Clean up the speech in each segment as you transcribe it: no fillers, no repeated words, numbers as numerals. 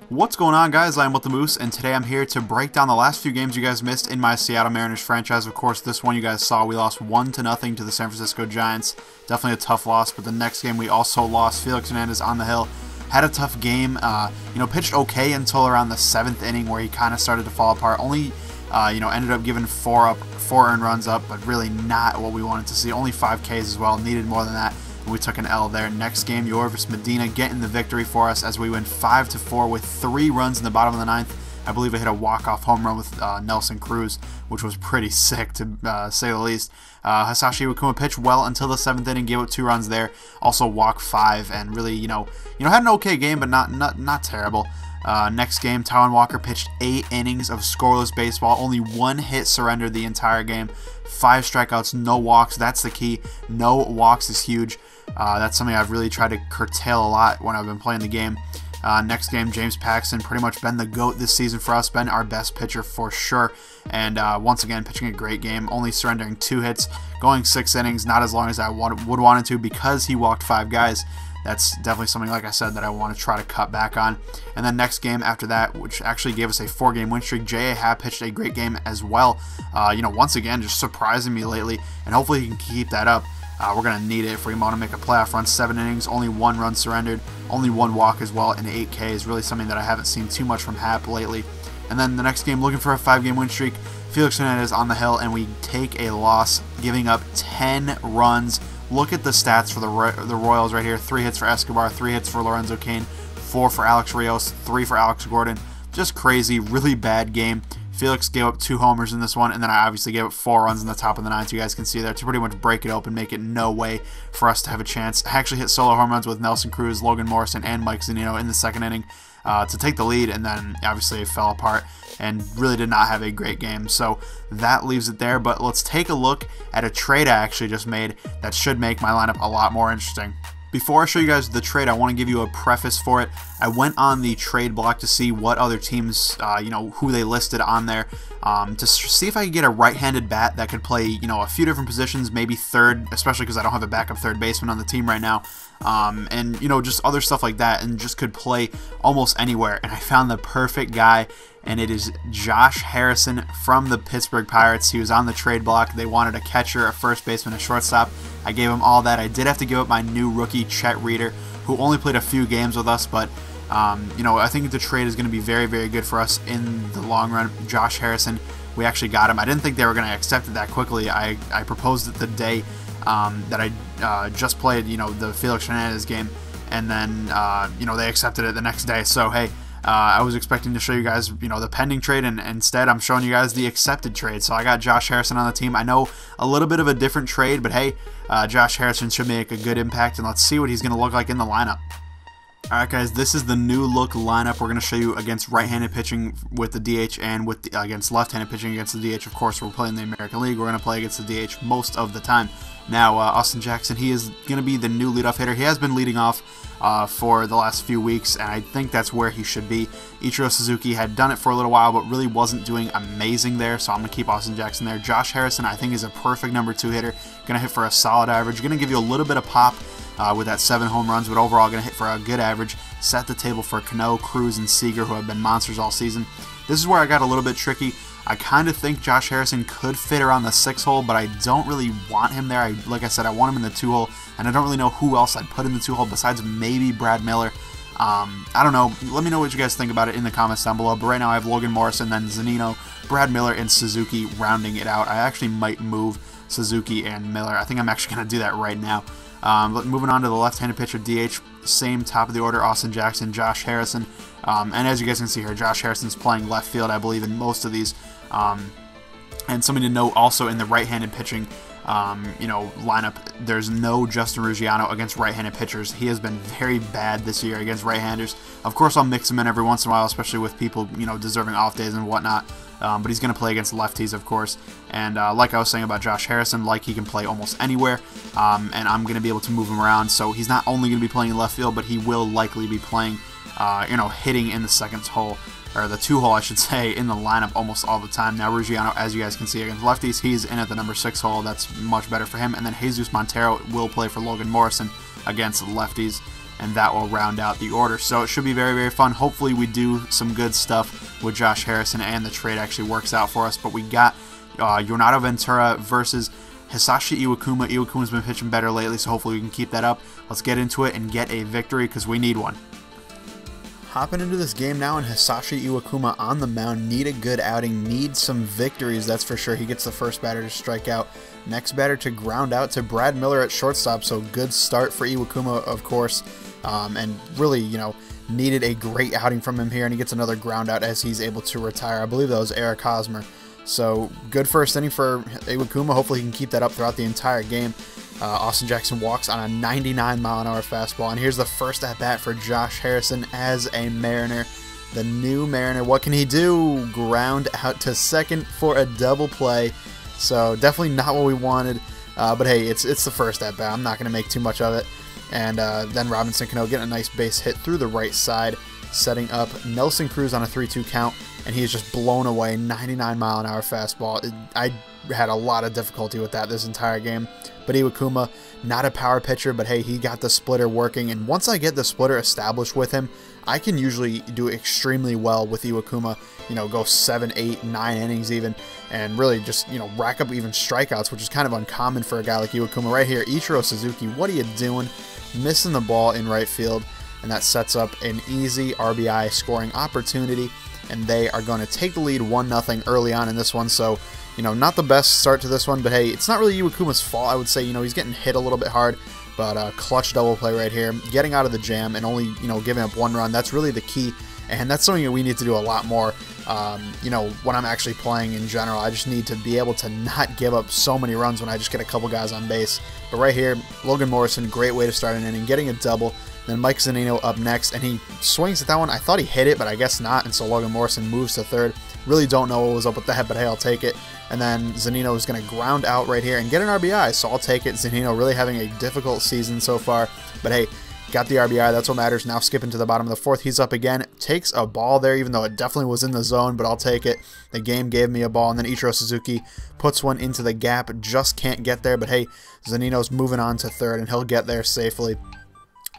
What's going on, guys? I'm with the Moose, and today I'm here to break down the last few games you guys missed in my Seattle Mariners franchise. Of course, this one you guys saw, we lost 1-0 to the San Francisco Giants. Definitely a tough loss, but the next game we also lost. Felix Hernandez on the hill. Had a tough game, pitched okay until around the 7th inning where he kind of started to fall apart. Only, ended up giving four earned runs up, but really not what we wanted to see. Only 5 Ks as well, needed more than that. We took an L there. Next game, Yorvis Medina getting the victory for us as we win 5-4 with 3 runs in the bottom of the 9th. I believe I hit a walk-off home run with Nelson Cruz, which was pretty sick to say the least. Hisashi Iwakuma pitched well until the 7th inning, gave up 2 runs there. Also walked 5 and really, had an okay game, but not terrible. Next game, Taijuan Walker pitched 8 innings of scoreless baseball. Only 1 hit surrendered the entire game. 5 strikeouts, no walks. That's the key. No walks is huge. That's something I've really tried to curtail a lot when I've been playing the game. Next game, James Paxton, pretty much been the GOAT this season for us, been our best pitcher for sure. And once again, pitching a great game, only surrendering 2 hits, going 6 innings, not as long as I would wanted to because he walked 5 guys. That's definitely something, like I said, that I want to try to cut back on. And then next game after that, which actually gave us a 4-game win streak, J.A. Happ pitched a great game as well. Once again, just surprising me lately, and hopefully he can keep that up. We're going to need it if we want to make a playoff run. 7 innings, only 1 run surrendered, only 1 walk as well, and 8 Ks. Really something that I haven't seen too much from Happ lately. And then the next game, looking for a 5-game win streak, Felix Hernandez on the hill, and we take a loss, giving up 10 runs. Look at the stats for the Royals right here. 3 hits for Escobar, 3 hits for Lorenzo Cain, 4 for Alex Rios, 3 for Alex Gordon. Just crazy, really bad game. Felix gave up 2 homers in this one, and then I obviously gave up 4 runs in the top of the 9th. You guys can see there to pretty much break it open, make it no way for us to have a chance. I actually hit solo home runs with Nelson Cruz, Logan Morrison, and Mike Zunino in the 2nd inning to take the lead, and then obviously it fell apart and really did not have a great game. So that leaves it there, but let's take a look at a trade I actually just made that should make my lineup a lot more interesting. Before I show you guys the trade, I want to give you a preface for it. I went on the trade block to see what other teams, who they listed on there, to see if I could get a right-handed bat that could play, a few different positions, maybe third, especially because I don't have a backup third baseman on the team right now, and, just other stuff like that, and just could play almost anywhere. And I found the perfect guy, and it is Josh Harrison from the Pittsburgh Pirates. He was on the trade block. They wanted a catcher, a first baseman, a shortstop. I gave him all that. I did have to give up my new rookie, Chet Reeder, who only played a few games with us, but I think the trade is going to be very, very good for us in the long run. Josh Harrison, we actually got him. I didn't think they were going to accept it that quickly. I proposed it the day that I just played, the Felix Hernandez game, and then, they accepted it the next day. So, hey, I was expecting to show you guys, the pending trade, and instead I'm showing you guys the accepted trade. So I got Josh Harrison on the team. I know a little bit of a different trade, but hey, Josh Harrison should make a good impact, and let's see what he's going to look like in the lineup. Alright guys, this is the new look lineup. We're going to show you against right-handed pitching with the DH and with against left-handed pitching against the DH. Of course, we're playing the American League. We're going to play against the DH most of the time. Now, Austin Jackson, he is going to be the new leadoff hitter. He has been leading off for the last few weeks, and I think that's where he should be. Ichiro Suzuki had done it for a little while, but really wasn't doing amazing there, so I'm going to keep Austin Jackson there. Josh Harrison, I think, is a perfect number 2 hitter. Going to hit for a solid average. Going to give you a little bit of pop with that 7 home runs, but overall going to hit for a good average. Set the table for Cano, Cruz, and Seager, who have been monsters all season. This is where I got a little bit tricky. I kind of think Josh Harrison could fit around the 6 hole, but I don't really want him there. Like I said, I want him in the 2 hole, and I don't really know who else I'd put in the 2 hole besides maybe Brad Miller. I don't know. Let me know what you guys think about it in the comments down below. But right now I have Logan Morrison, then Zunino, Brad Miller, and Suzuki rounding it out. I actually might move Suzuki and Miller. I think I'm actually going to do that right now. But moving on to the left-handed pitcher, DH, same top of the order, Austin Jackson, Josh Harrison. And as you guys can see here, Josh Harrison's playing left field, I believe, in most of these. And something to note also in the right-handed pitching lineup, there's no Justin Ruggiano against right-handed pitchers. He has been very bad this year against right-handers. Of course, I'll mix him in every once in a while, especially with people, deserving off days and whatnot. But he's going to play against lefties, of course. And like I was saying about Josh Harrison, he can play almost anywhere. And I'm going to be able to move him around. So he's not only going to be playing in left field, but he will likely be playing, hitting in the 2nd hole, or the 2 hole, I should say, in the lineup almost all the time. Now, Ruggiano, as you guys can see against lefties, he's in at the number 6 hole. That's much better for him. And then Jesus Montero will play for Logan Morrison against lefties. and that will round out the order. So it should be very, very fun. Hopefully we do some good stuff with Josh Harrison and the trade actually works out for us. But we got Yornado Ventura versus Hisashi Iwakuma. Iwakuma's been pitching better lately, so hopefully we can keep that up. Let's get into it and get a victory because we need one. Hopping into this game now, and Hisashi Iwakuma on the mound. Need a good outing, need some victories, that's for sure. He gets the first batter to strike out. Next batter to ground out to Brad Miller at shortstop, so good start for Iwakuma, of course. And really, you know, needed a great outing from him here, and he gets another ground out as he's able to retire. I believe that was Eric Hosmer. So good first inning for Iwakuma. Hopefully he can keep that up throughout the entire game. Austin Jackson walks on a 99-mile-an-hour fastball. And here's the first at-bat for Josh Harrison as a Mariner. The new Mariner. What can he do? Ground out to second for a double play. So definitely not what we wanted. But hey, it's the first at-bat. I'm not going to make too much of it. And then Robinson Cano getting a nice base hit through the right side, setting up Nelson Cruz on a 3-2 count. And he is just blown away. 99-mile-an-hour fastball. I had a lot of difficulty with that this entire game. But Iwakuma, not a power pitcher, but hey, he got the splitter working. And once I get the splitter established with him, I can usually do extremely well with Iwakuma. You know, go 7, 8, 9 innings even, and really just, you know, rack up even strikeouts, which is kind of uncommon for a guy like Iwakuma. Right here, Ichiro Suzuki, what are you doing? Missing the ball in right field, and that sets up an easy RBI scoring opportunity. And they are going to take the lead 1-0 early on in this one. So, you know, not the best start to this one, but hey, it's not really Iwakuma's fault. I would say, you know, he's getting hit a little bit hard, but clutch double play right here, getting out of the jam and only, you know, giving up 1 run. That's really the key, and that's something that we need to do a lot more. You know, when I'm actually playing in general, I just need to be able to not give up so many runs when I just get a couple guys on base. But right here, Logan Morrison, great way to start an inning, getting a double. Then Mike Zunino up next, and he swings at that one. I thought he hit it, but I guess not, and so Logan Morrison moves to third. Really don't know what was up with that, but hey, I'll take it. And then Zunino is going to ground out right here and get an RBI, so I'll take it. Zunino really having a difficult season so far, but hey, got the RBI, that's what matters. Now skipping to the bottom of the 4th, he's up again, takes a ball there, even though it definitely was in the zone, but I'll take it. The game gave me a ball, and then Ichiro Suzuki puts one into the gap, just can't get there, but hey, Zunino's moving on to third, and he'll get there safely.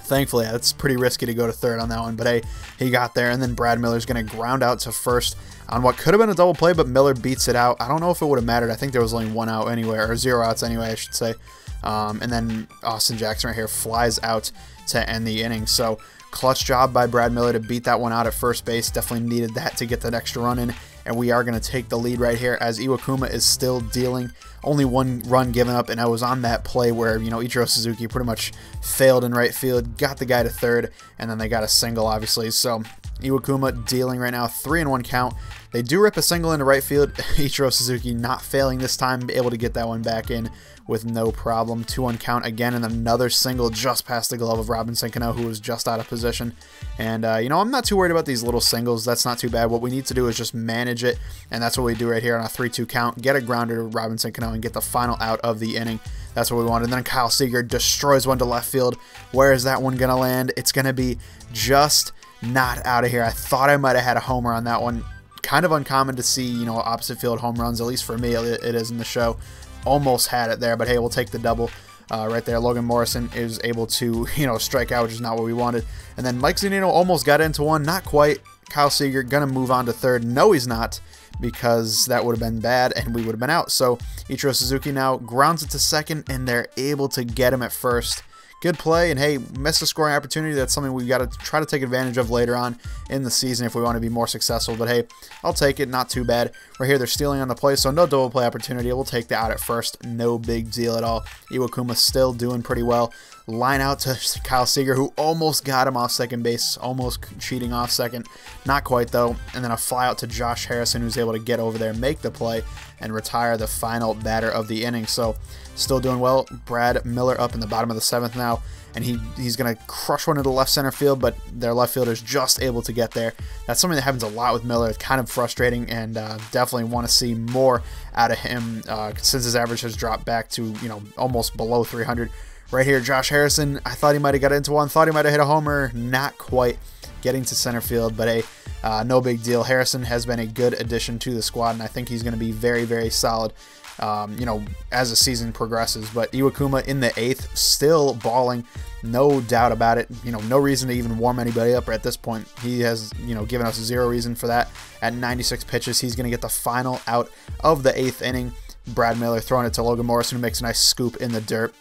Thankfully, it's pretty risky to go to third on that one, but hey, he got there, and then Brad Miller's going to ground out to first on what could have been a double play, but Miller beats it out. I don't know if it would have mattered. I think there was only 1 out anyway, or 0 outs anyway, I should say. And then Austin Jackson right here flies out to end the inning. So clutch job by Brad Miller to beat that one out at first base. Definitely needed that to get that extra run in. And we are going to take the lead right here as Iwakuma is still dealing. Only 1 run given up, and I was on that play where, you know, Ichiro Suzuki pretty much failed in right field, got the guy to third, and then they got a single, obviously. So Iwakuma dealing right now, 3-1 count. They do rip a single into right field. Ichiro Suzuki not failing this time, able to get that one back in with no problem. 2-1 count again, and another single just past the glove of Robinson Cano, who was just out of position. And, you know, I'm not too worried about these little singles. That's not too bad. What we need to do is just manage it, and that's what we do right here on a 3-2 count. Get a grounder to Robinson Cano and get the final out of the inning. That's what we wanted. And then Kyle Seager destroys one to left field. Where is that one going to land? It's going to be just not out of here. I thought I might have had a homer on that one. Kind of uncommon to see, you know, opposite field home runs, at least for me it is in the show. Almost had it there, but hey, we'll take the double right there. Logan Morrison is able to, you know, strike out, which is not what we wanted. And then Mike Zunino almost got into one, not quite. Kyle Seager gonna move on to third. No, he's not, because that would have been bad and we would have been out. So Ichiro Suzuki now grounds it to second, and they're able to get him at first. Good play, and hey, missed a scoring opportunity. That's something we've got to try to take advantage of later on in the season if we want to be more successful. But hey, I'll take it. Not too bad. Right here, they're stealing on the play, so no double play opportunity. We'll take the out at first. No big deal at all. Iwakuma still doing pretty well. Line out to Kyle Seager, who almost got him off second base, almost cheating off second. Not quite, though. And then a fly out to Josh Harrison, who's able to get over there, make the play, and retire the final batter of the inning. So still doing well. Brad Miller up in the bottom of the 7th now, and he's going to crush one into left center field, but their left fielder's just able to get there. That's something that happens a lot with Miller. It's kind of frustrating, and definitely want to see more out of him since his average has dropped back to, you know, almost below 300. Right here, Josh Harrison, I thought he might have got into one, thought he might have hit a homer, not quite getting to center field, but hey, no big deal. Harrison has been a good addition to the squad, and I think he's going to be very, very solid, as the season progresses. But Iwakuma in the 8th, still balling, no doubt about it. No reason to even warm anybody up at this point. He has, given us zero reason for that. At 96 pitches, he's going to get the final out of the 8th inning. Brad Miller throwing it to Logan Morrison, who makes a nice scoop in the dirt.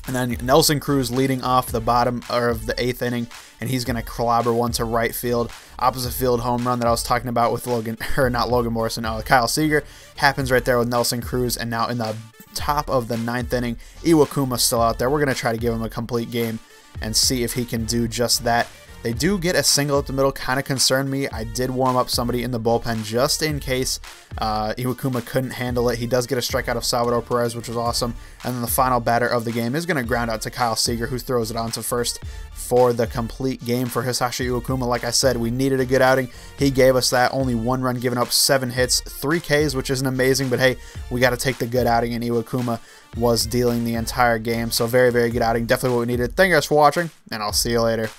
And then Nelson Cruz leading off the bottom of the 8th inning, and he's going to clobber one to right field. Opposite field home run that I was talking about with Kyle Seager happens right there with Nelson Cruz. And now in the top of the 9th inning, Iwakuma still out there. We're going to try to give him a complete game and see if he can do just that. They do get a single up the middle, kind of concerned me. I did warm up somebody in the bullpen just in case Iwakuma couldn't handle it. He does get a strikeout of Salvador Perez, which was awesome. And then the final batter of the game is going to ground out to Kyle Seager, who throws it on to first for the complete game for Hisashi Iwakuma. Like I said, we needed a good outing. He gave us that. Only 1 run given up, 7 hits, 3 Ks, which isn't amazing. But hey, we got to take the good outing, and Iwakuma was dealing the entire game. So very, very good outing. Definitely what we needed. Thank you guys for watching, and I'll see you later.